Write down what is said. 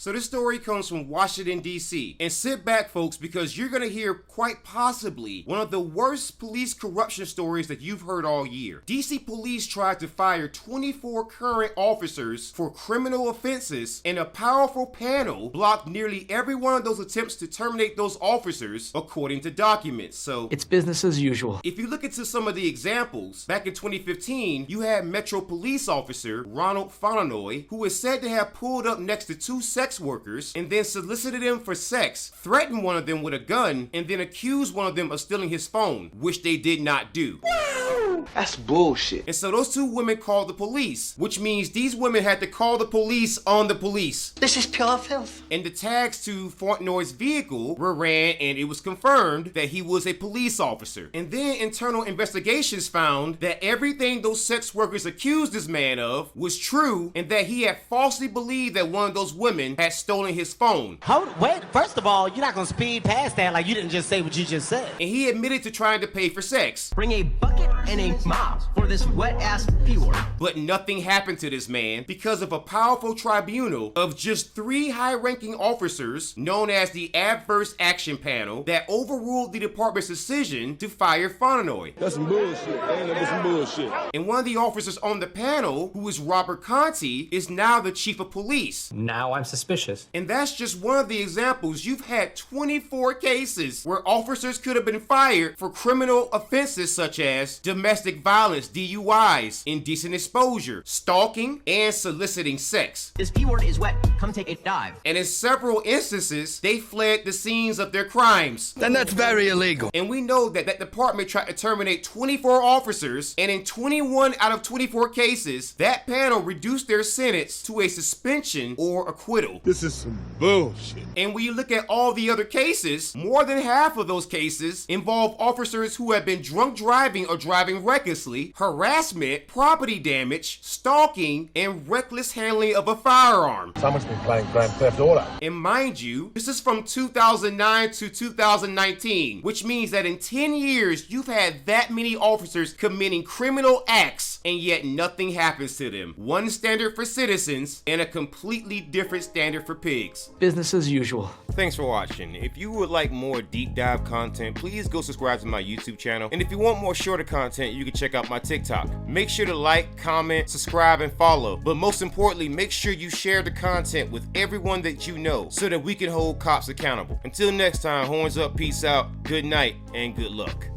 So this story comes from Washington, D.C. And sit back, folks, because you're going to hear quite possibly one of the worst police corruption stories that you've heard all year. D.C. police tried to fire 24 current officers for criminal offenses, and a powerful panel blocked nearly every one of those attempts to terminate those officers, according to documents. So it's business as usual. if you look into some of the examples, back in 2015, you had Metro Police Officer Ronald Fontenoy, who is said to have pulled up next to two sex workers and then solicited them for sex, threatened one of them with a gun, and then accused one of them of stealing his phone, which they did not do. That's bullshit. And so those two women called the police, which means these women had to call the police on the police. This is pure filth. And the tags to Fontenoy's vehicle were ran, and it was confirmed that he was a police officer. And then internal investigations found that everything those sex workers accused this man of was true, and that he had falsely believed that one of those women had stolen his phone. Wait, first of all, you're not gonna speed past that like you didn't just say what you just said. And he admitted to trying to pay for sex. Bring a bucket and a mop for this wet-ass P-word. But nothing happened to this man because of a powerful tribunal of just 3 high-ranking officers known as the Adverse Action Panel that overruled the department's decision to fire Fontenoy. That's some bullshit. Ain't that some bullshit? And one of the officers on the panel, who is Robert Conti, is now the chief of police. Now I'm suspicious. And that's just one of the examples. You've had 24 cases where officers could have been fired for criminal offenses such as domestic violence, DUIs, indecent exposure, stalking, and soliciting sex. This P-word is wet. Come take a dive. And in several instances, they fled the scenes of their crimes. Then that's very illegal. And we know that that department tried to terminate 24 officers, and in 21 out of 24 cases, that panel reduced their sentence to a suspension or acquittal. This is some bullshit. And when you look at all the other cases, more than half of those cases involve officers who have been drunk driving or driving recklessly, harassment, property damage, stalking, and reckless handling of a firearm. Someone's been playing Grand Theft Auto. And mind you, this is from 2009 to 2019, which means that in 10 years, you've had that many officers committing criminal acts, and yet nothing happens to them. One standard for citizens and a completely different standard for pigs. Business as usual. Thanks for watching. If you would like more deep dive content, please go subscribe to my YouTube channel. And if you want more shorter content, you can check out my TikTok. Make sure to like, comment, subscribe, and follow. But most importantly, make sure you share the content with everyone that you know so that we can hold cops accountable. Until next time, horns up, peace out, good night, and good luck.